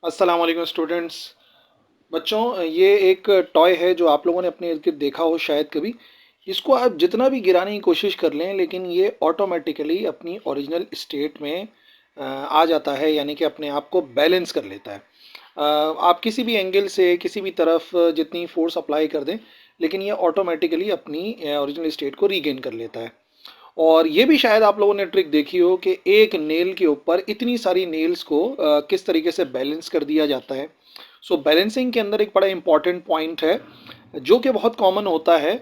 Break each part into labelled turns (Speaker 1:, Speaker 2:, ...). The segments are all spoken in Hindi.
Speaker 1: अस्सलाम वालेकुम स्टूडेंट्स। बच्चों, ये एक टॉय है जो आप लोगों ने अपने इर्द गिर्द देखा हो शायद कभी। इसको आप जितना भी गिराने की कोशिश कर लें लेकिन ये ऑटोमेटिकली अपनी ओरिजिनल स्टेट में आ जाता है, यानी कि अपने आप को बैलेंस कर लेता है। आप किसी भी एंगल से किसी भी तरफ जितनी फोर्स अप्लाई कर दें, लेकिन ये ऑटोमेटिकली अपनी ओरिजिनल स्टेट को रीगेन कर लेता है। और ये भी शायद आप लोगों ने ट्रिक देखी हो कि एक नेल के ऊपर इतनी सारी नेल्स को किस तरीके से बैलेंस कर दिया जाता है। सो बैलेंसिंग के अंदर एक बड़ा इंपॉर्टेंट पॉइंट है जो कि बहुत कॉमन होता है।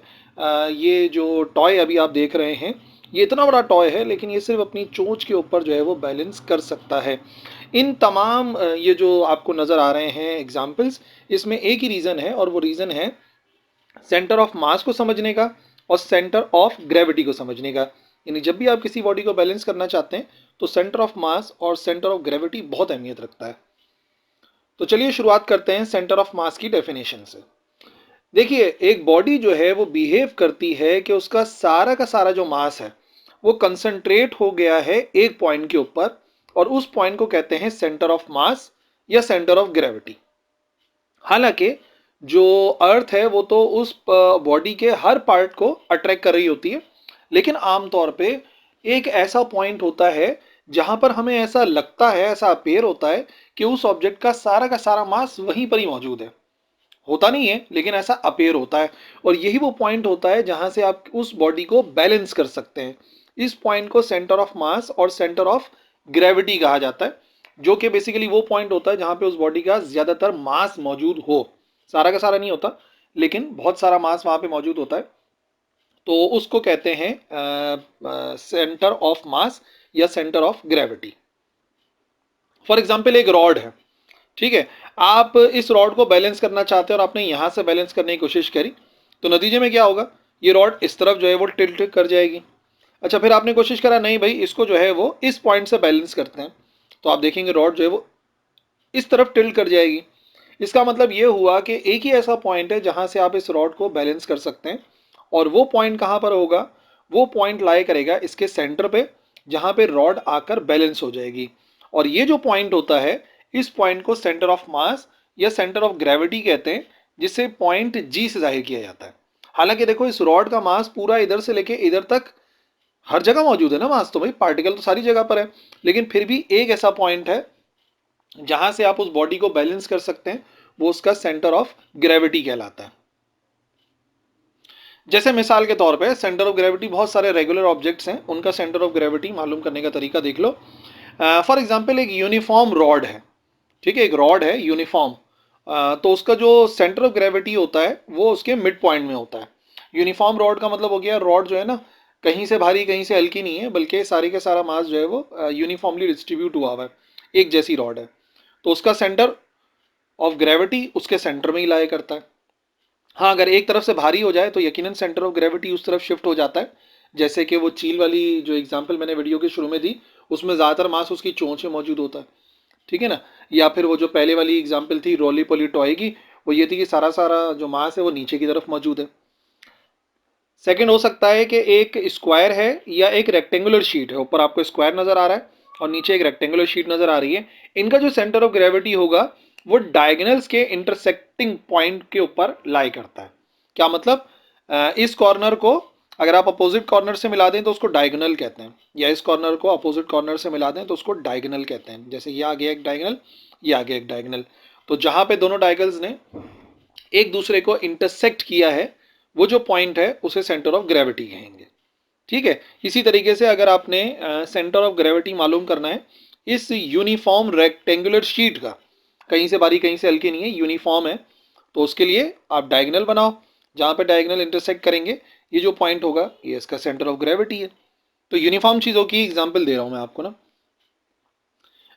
Speaker 1: ये जो टॉय अभी आप देख रहे हैं, ये इतना बड़ा टॉय है लेकिन ये सिर्फ अपनी चोंच के ऊपर जो है वो बैलेंस कर सकता है। इन तमाम ये जो आपको नज़र आ रहे हैं एग्जाम्पल्स, इसमें एक ही रीज़न है और वो रीज़न है सेंटर ऑफ मास को समझने का और सेंटर ऑफ ग्रेविटी को समझने का। यानी जब भी आप किसी बॉडी को बैलेंस करना चाहते हैं तो सेंटर ऑफ मास और सेंटर ऑफ ग्रेविटी बहुत अहमियत रखता है। तो चलिए शुरुआत करते हैं सेंटर ऑफ मास की डेफिनेशन से। देखिए, एक बॉडी जो है वो बिहेव करती है कि उसका सारा जो मास है वो कंसंट्रेट हो गया है एक पॉइंट के ऊपर, और उस पॉइंट को कहते हैं सेंटर ऑफ मास या सेंटर ऑफ ग्रेविटी। हालांकि जो अर्थ है वो तो उस बॉडी के हर पार्ट को अट्रैक्ट कर रही होती है, लेकिन आमतौर पे एक ऐसा पॉइंट होता है जहां पर हमें ऐसा लगता है, ऐसा अपेयर होता है कि उस ऑब्जेक्ट का सारा मास वहीं पर ही मौजूद है। होता नहीं है लेकिन ऐसा अपेयर होता है, और यही वो पॉइंट होता है जहां से आप उस बॉडी को बैलेंस कर सकते हैं। इस पॉइंट को सेंटर ऑफ मास और सेंटर ऑफ ग्रेविटी कहा जाता है, जो कि बेसिकली वो पॉइंट होता है जहां पे उस बॉडी का ज्यादातर मास मौजूद हो। सारा का सारा नहीं होता लेकिन बहुत सारा मास वहां पे मौजूद होता है, तो उसको कहते हैं सेंटर ऑफ मास या centre of gravity. For example एक रॉड है, ठीक है। आप इस रॉड को बैलेंस करना चाहते हैं और आपने यहां से बैलेंस करने की कोशिश करी, तो नतीजे में क्या होगा, ये रॉड इस तरफ जो है वो टिल्ट कर जाएगी। अच्छा, फिर आपने कोशिश करा, नहीं भाई इसको जो है वो इस पॉइंट से बैलेंस करते हैं, तो आप देखेंगे रॉड जो है वो इस तरफ टिल्ट कर जाएगी। इसका मतलब ये हुआ कि एक ही ऐसा पॉइंट है जहां से आप इस रॉड को बैलेंस कर सकते हैं, और वो पॉइंट कहां पर होगा, वो पॉइंट लाई करेगा इसके सेंटर पे, जहां पे रॉड आकर बैलेंस हो जाएगी। और ये जो पॉइंट होता है, इस पॉइंट को सेंटर ऑफ मास या सेंटर ऑफ ग्रेविटी कहते हैं, जिसे पॉइंट जी से जाहिर किया जाता है। हालांकि देखो, इस रॉड का मास पूरा इधर से लेके इधर तक हर जगह मौजूद है ना, मास तो भाई पार्टिकल तो सारी जगह पर है, लेकिन फिर भी एक ऐसा पॉइंट है जहां से आप उस बॉडी को बैलेंस कर सकते हैं, वो उसका सेंटर ऑफ ग्रेविटी कहलाता है। जैसे मिसाल के तौर पे सेंटर ऑफ ग्रेविटी, बहुत सारे रेगुलर ऑब्जेक्ट्स हैं, उनका सेंटर ऑफ ग्रेविटी मालूम करने का तरीका देख लो। फॉर एग्जांपल एक यूनिफॉर्म रॉड है, ठीक है, एक रॉड है यूनिफॉर्म, तो उसका जो सेंटर ऑफ ग्रेविटी होता है वो उसके मिड पॉइंट में होता है। यूनिफॉर्म रॉड का मतलब हो गया, रॉड जो है ना कहीं से भारी कहीं से हल्की नहीं है, बल्कि सारी का सारा मास जो है वो यूनिफॉर्मली डिस्ट्रीब्यूट हुआ हुआ है, एक जैसी रॉड है। तो उसका सेंटर ऑफ ग्रेविटी उसके सेंटर में ही लाया करता है। हाँ, अगर एक तरफ से भारी हो जाए तो यकीनन सेंटर ऑफ ग्रेविटी उस तरफ शिफ्ट हो जाता है। जैसे कि वो चील वाली जो एग्जांपल मैंने वीडियो के शुरू में दी, उसमें ज़्यादातर मास उसकी चोंच में मौजूद होता है, ठीक है ना। या फिर वो जो पहले वाली एग्जांपल थी रोली पोली टॉय की, वो ये थी कि सारा सारा जो मास है वो नीचे की तरफ मौजूद है। सेकंड हो सकता है कि एक स्क्वायर है या एक रेक्टेंगुलर शीट है, ऊपर आपको स्क्वायर नजर आ रहा है और नीचे एक रेक्टेंगुलर शीट नजर आ रही है। इनका जो सेंटर ऑफ ग्रेविटी होगा वो डायगोनल्स के इंटरसेक्टिंग पॉइंट के ऊपर लाई करता है। क्या मतलब, इस कॉर्नर को अगर आप अपोजिट कॉर्नर से मिला दें तो उसको डायगोनल कहते हैं, या इस कॉर्नर को अपोजिट कॉर्नर से मिला दें तो उसको डायगोनल कहते हैं। जैसे ये आ गया एक डायगोनल, ये आ गया एक डायगोनल, तो जहां पे दोनों डायगोनल्स ने एक दूसरे को इंटरसेक्ट किया है, वो जो पॉइंट है उसे सेंटर ऑफ ग्रेविटी कहेंगे, ठीक है। इसी तरीके से अगर आपने सेंटर ऑफ ग्रेविटी मालूम करना है इस यूनिफॉर्म रेक्टेंगुलर शीट का, कहीं से बारी कहीं से हल्की नहीं है, यूनिफॉर्म है, तो उसके लिए आप डायगोनल बनाओ, जहां पे डायगोनल इंटरसेक्ट करेंगे ये जो पॉइंट होगा ये इसका सेंटर ऑफ ग्रेविटी है। तो यूनिफॉर्म चीज़ों की एग्जाम्पल दे रहा हूं मैं आपको ना।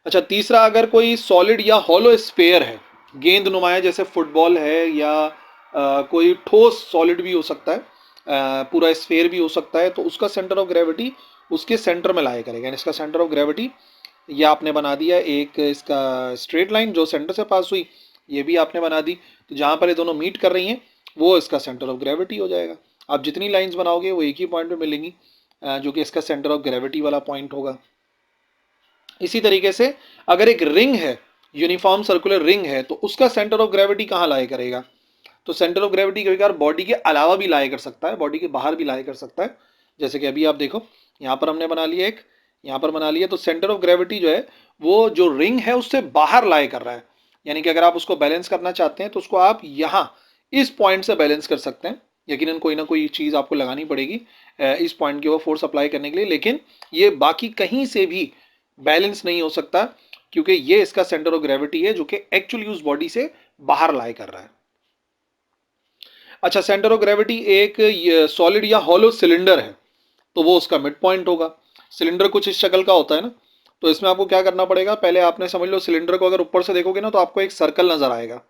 Speaker 1: अच्छा, तीसरा, अगर कोई सॉलिड या हॉलो स्फेयर है, गेंद नुमाया जैसे फुटबॉल है, या कोई ठोस सॉलिड भी हो सकता है, पूरा स्फेयर भी हो सकता है, तो उसका सेंटर ऑफ ग्रेविटी उसके सेंटर में लाया करेगा। इसका सेंटर ऑफ ग्रेविटी, ये आपने बना दिया एक इसका स्ट्रेट लाइन जो सेंटर से पास हुई, ये भी आपने बना दी, तो जहाँ पर ये दोनों मीट कर रही हैं वो इसका सेंटर ऑफ ग्रेविटी हो जाएगा। आप जितनी लाइंस बनाओगे वो एक ही पॉइंट पे मिलेंगी, जो कि इसका सेंटर ऑफ ग्रेविटी वाला पॉइंट होगा। इसी तरीके से अगर एक रिंग है यूनिफॉर्म सर्कुलर रिंग है तो उसका सेंटर ऑफ ग्रेविटी कहाँ लाया करेगा? तो सेंटर ऑफ ग्रेविटी कभी कभार बॉडी के अलावा भी लाया कर सकता है, बॉडी के बाहर भी लाया कर सकता है। जैसे कि अभी आप देखो, यहाँ पर हमने बना लिया एक, यहाँ पर बना लिया, तो सेंटर ऑफ ग्रेविटी जो है वो जो रिंग है उससे बाहर लाया कर रहा है। यानी कि अगर आप उसको बैलेंस करना चाहते हैं तो उसको आप यहाँ इस पॉइंट से बैलेंस कर सकते हैं। यकीनन कोई ना कोई चीज़ आपको लगानी पड़ेगी इस पॉइंट के ऊपर फोर्स अप्लाई करने के लिए, लेकिन ये बाकी कहीं से भी बैलेंस नहीं हो सकता क्योंकि ये इसका सेंटर ऑफ ग्रेविटी है जो कि एक्चुअली उस बॉडी से बाहर लाई कर रहा है। अच्छा, सेंटर ऑफ ग्रेविटी एक सॉलिड या हॉलो सिलेंडर है तो वो उसका मिड पॉइंट होगा। सिलेंडर कुछ इस शक्ल का होता है ना, तो इसमें आपको क्या करना पड़ेगा, पहले आपने समझ लो सिलेंडर को अगर ऊपर से देखोगे ना तो आपको एक सर्कल नजर आएगा,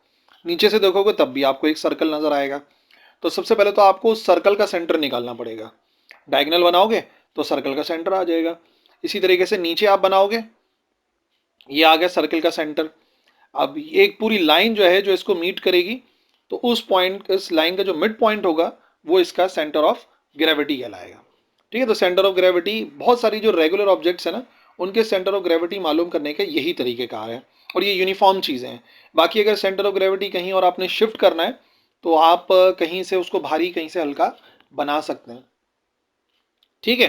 Speaker 1: नीचे से देखोगे तब भी आपको एक सर्कल नजर आएगा। तो सबसे पहले तो आपको उस सर्कल का सेंटर निकालना पड़ेगा। डायगोनल बनाओगे तो सर्कल का सेंटर आ जाएगा। इसी तरीके से नीचे आप बनाओगे, ये आ गया सर्कल का सेंटर। अब एक पूरी लाइन जो है जो इसको मीट करेगी, तो उस पॉइंट, इस लाइन का जो मिड पॉइंट होगा वो इसका सेंटर ऑफ ग्रेविटी कहलाएगा। ठीक है, तो सेंटर ऑफ ग्रेविटी बहुत सारी जो रेगुलर ऑब्जेक्ट्स है ना उनके सेंटर ऑफ ग्रेविटी मालूम करने के यही तरीकेकार है और ये यूनिफॉर्म चीज़ें हैं। बाकी अगर सेंटर ऑफ ग्रेविटी कहीं और आपने शिफ्ट करना है तो आप कहीं से उसको भारी कहीं से हल्का बना सकते हैं। ठीक है,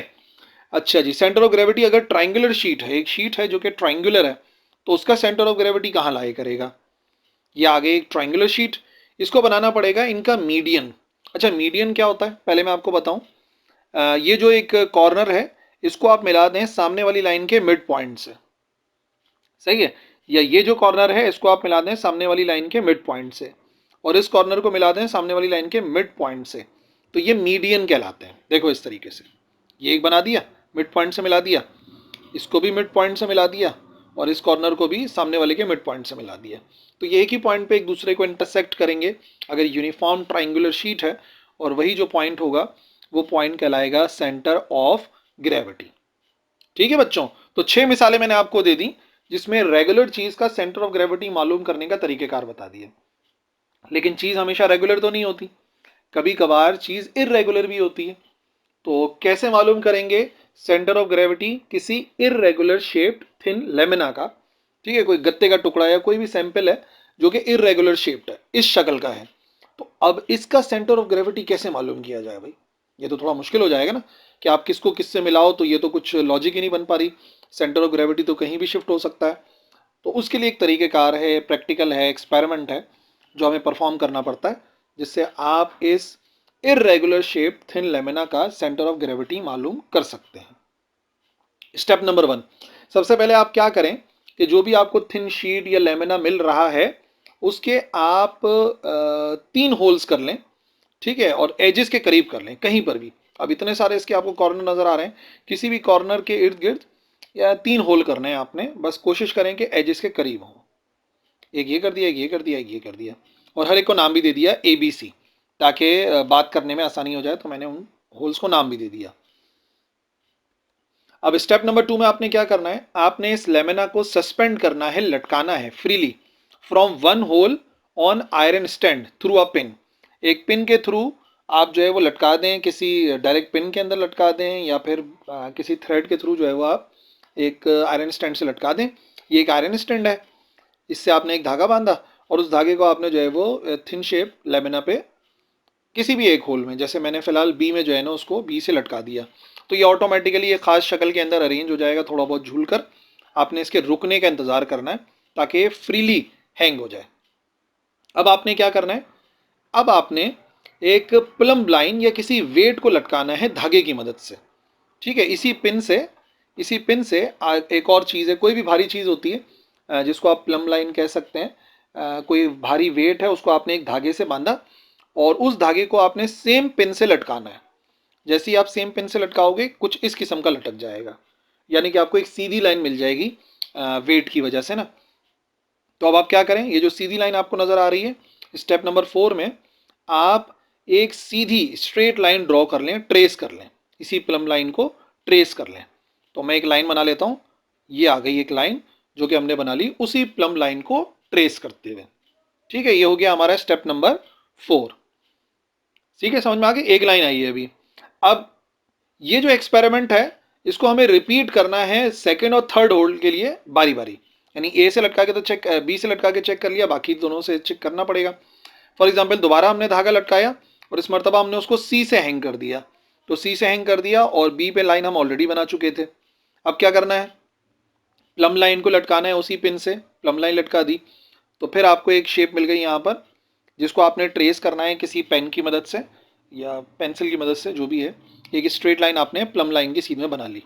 Speaker 1: अच्छा जी, सेंटर ऑफ ग्रेविटी अगर ट्राइंगुलर शीट है, एक शीट है जो कि ट्राइंगुलर है, तो उसका सेंटर ऑफ ग्रेविटी कहाँ लाया करेगा? ये आगे एक ट्राइंगुलर शीट, इसको बनाना पड़ेगा इनका मीडियन। अच्छा, मीडियन क्या होता है पहले मैं आपको बताऊं। ये जो एक कॉर्नर है इसको आप मिला दें सामने वाली लाइन के मिड पॉइंट से, सही है, या ये जो कॉर्नर है इसको आप मिला दें सामने वाली लाइन के मिड पॉइंट से, और इस कॉर्नर को मिला दें सामने वाली लाइन के मिड पॉइंट से, तो ये मीडियन कहलाते हैं। देखो इस तरीके से ये एक बना दिया, मिड पॉइंट से मिला दिया, इसको भी मिड पॉइंट से मिला दिया और इस कॉर्नर को भी सामने वाले के मिड पॉइंट से मिला दिया, तो ये एक ही पॉइंट पे एक दूसरे को इंटरसेक्ट करेंगे अगर यूनिफॉर्म ट्राइंगुलर शीट है, और वही जो पॉइंट होगा वो पॉइंट कहलाएगा सेंटर ऑफ ग्रेविटी। ठीक है बच्चों, तो 6 मिसालें मैंने आपको दे दी जिसमें रेगुलर चीज का सेंटर ऑफ ग्रेविटी मालूम करने का तरीकेकार बता दिए। लेकिन चीज हमेशा रेगुलर तो नहीं होती, कभी कभार चीज इररेगुलर भी होती है। तो कैसे मालूम करेंगे सेंटर ऑफ ग्रेविटी किसी इररेगुलर शेप्ड थिन लेमिना का? ठीक है, कोई गत्ते का टुकड़ा या कोई भी सैंपल है जो कि इररेगुलर शेप्ड है, इस शक्ल का है, तो अब इसका सेंटर ऑफ ग्रेविटी कैसे मालूम किया जाए भाई? ये तो थोड़ा मुश्किल हो जाएगा ना कि आप किसको किससे मिलाओ, तो ये तो कुछ लॉजिक ही नहीं बन पा रही। सेंटर ऑफ ग्रेविटी तो कहीं भी शिफ्ट हो सकता है, तो उसके लिए एक तरीकेकार है, प्रैक्टिकल है, एक्सपेरिमेंट है जो हमें परफॉर्म करना पड़ता है, जिससे आप इस इररेगुलर शेप थिन लेमिना का सेंटर ऑफ ग्रेविटी मालूम कर सकते हैं। स्टेप नंबर 1, सबसे पहले आप क्या करें कि जो भी आपको थिन शीट या लेमिना मिल रहा है उसके आप 3 होल्स कर लें। ठीक है, और एजेस के करीब कर लें कहीं पर भी। अब इतने सारे इसके आपको कॉर्नर नजर आ रहे हैं, किसी भी कॉर्नर के इर्द गिर्द या 3 होल करने हैं आपने, बस कोशिश करें कि एजेस के करीब हो। एक ये कर दिया, एक ये कर दिया, एक ये कर दिया, और हर एक को नाम भी दे दिया ABC, ताकि बात करने में आसानी हो जाए, तो मैंने उन होल्स को नाम भी दे दिया। अब स्टेप नंबर 2 में आपने क्या करना है, आपने इस लेमिना को सस्पेंड करना है, लटकाना है freely from one hole on iron stand through a pin. एक पिन के थ्रू आप जो है वो लटका दें, किसी डायरेक्ट पिन के अंदर लटका दें या फिर किसी थ्रेड के थ्रू जो है वो आप एक आयरन स्टैंड से लटका दें। ये एक आयरन स्टैंड है, इससे आपने एक धागा बांधा और उस धागे को आपने जो है वो थिन शेप लेमिना पे किसी भी एक होल में, जैसे मैंने फिलहाल बी में जो है ना उसको बी से लटका दिया, तो ये ऑटोमेटिकली एक खास शक्ल के अंदर अरेंज हो जाएगा, थोड़ा बहुत झूल कर। आपने इसके रुकने का इंतजार करना है ताकि ये फ्रीली हैंग हो जाए। अब आपने क्या करना है, अब आपने एक प्लम लाइन या किसी वेट को लटकाना है धागे की मदद से। ठीक है, इसी पिन से, इसी पिन से एक और चीज़ है, कोई भी भारी चीज़ होती है जिसको आप प्लम लाइन कह सकते हैं, कोई भारी वेट है उसको आपने एक धागे से बांधा और उस धागे को आपने सेम पिन से लटकाना है। जैसे ही आप सेम पिन से लटकाओगे कुछ इस किस्म का लटक जाएगा, यानी कि आपको एक सीधी लाइन मिल जाएगी वेट की वजह से ना। तो अब आप क्या करें, ये जो सीधी लाइन आपको नजर आ रही है, स्टेप नंबर 4 में आप एक सीधी स्ट्रेट लाइन ड्रॉ कर लें, ट्रेस कर लें, इसी प्लम लाइन को ट्रेस कर लें। तो मैं एक लाइन बना लेता हूं, ये आ गई एक लाइन जो कि हमने बना ली उसी प्लम लाइन को ट्रेस करते हुए। ठीक है, ये हो गया हमारा स्टेप नंबर 4। ठीक है, समझ में आ गई, एक लाइन आई है अभी। अब ये जो एक्सपेरिमेंट है इसको हमें रिपीट करना है सेकेंड और थर्ड होल्ड के लिए बारी बारी, यानी ए से लटका के तो चेक, बी से लटका के चेक कर लिया, बाकी दोनों से चेक करना पड़ेगा। फॉर एग्जाम्पल दोबारा हमने धागा लटकाया और इस मरतबा हमने उसको सी से हैंग कर दिया, तो सी से हैंग कर दिया और बी पे लाइन हम ऑलरेडी बना चुके थे। अब क्या करना है, प्लम लाइन को लटकाना है उसी पिन से, प्लम लाइन लटका दी तो फिर आपको एक शेप मिल गई यहाँ पर, जिसको आपने ट्रेस करना है किसी पेन की मदद से या पेंसिल की मदद से, जो भी है। एक स्ट्रेट लाइन आपने प्लम लाइन की सीध में बना ली,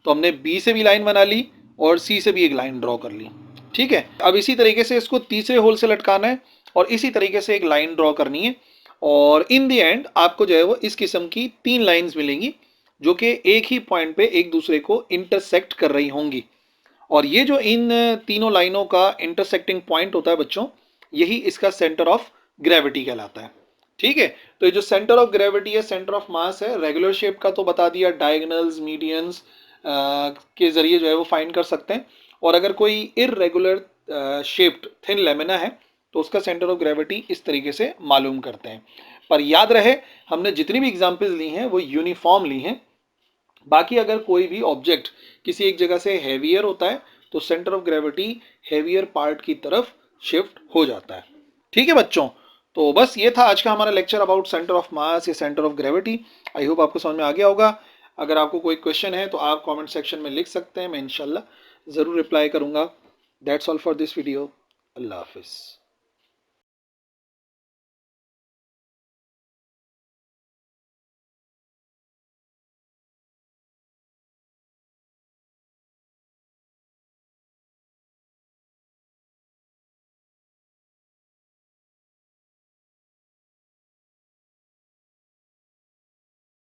Speaker 1: तो हमने बी से भी लाइन बना ली और सी से भी एक लाइन ड्रॉ कर ली। ठीक है, अब इसी तरीके से इसको तीसरे होल से लटकाना है और इसी तरीके से एक लाइन ड्रॉ करनी है, और इन दी एंड आपको जो है वो इस किस्म की 3 लाइंस मिलेंगी जो कि एक ही पॉइंट पे एक दूसरे को इंटरसेक्ट कर रही होंगी। और ये जो इन तीनों लाइनों का इंटरसेक्टिंग पॉइंट होता है बच्चों, यही इसका सेंटर ऑफ ग्रेविटी कहलाता है। ठीक है, तो ये जो सेंटर ऑफ ग्रेविटी है, सेंटर ऑफ मास है, रेगुलर शेप का तो बता दिया, डायगोनल्स, मीडियंस के जरिए जो है वो फाइंड कर सकते हैं। और अगर कोई इरेगुलर शेप्ड थिन लेमिना है तो उसका सेंटर ऑफ ग्रेविटी इस तरीके से मालूम करते हैं। पर याद रहे, हमने जितनी भी एग्जांपल्स ली हैं वो यूनिफॉर्म ली हैं। बाकी अगर कोई भी ऑब्जेक्ट किसी एक जगह से हैवियर होता है तो centre of gravity heavier part की तरफ शिफ्ट हो जाता है। ठीक है बच्चों, तो बस ये था आज का हमारा lecture about centre of mass या centre of gravity. I hope आपको समझ में आ गया होगा। अगर आपको कोई क्वेश्चन है तो आप कमेंट सेक्शन में लिख सकते हैं, मैं इंशाल्लाह ज़रूर रिप्लाई करूँगा। That's all for this video. अल्लाह हाफिज़।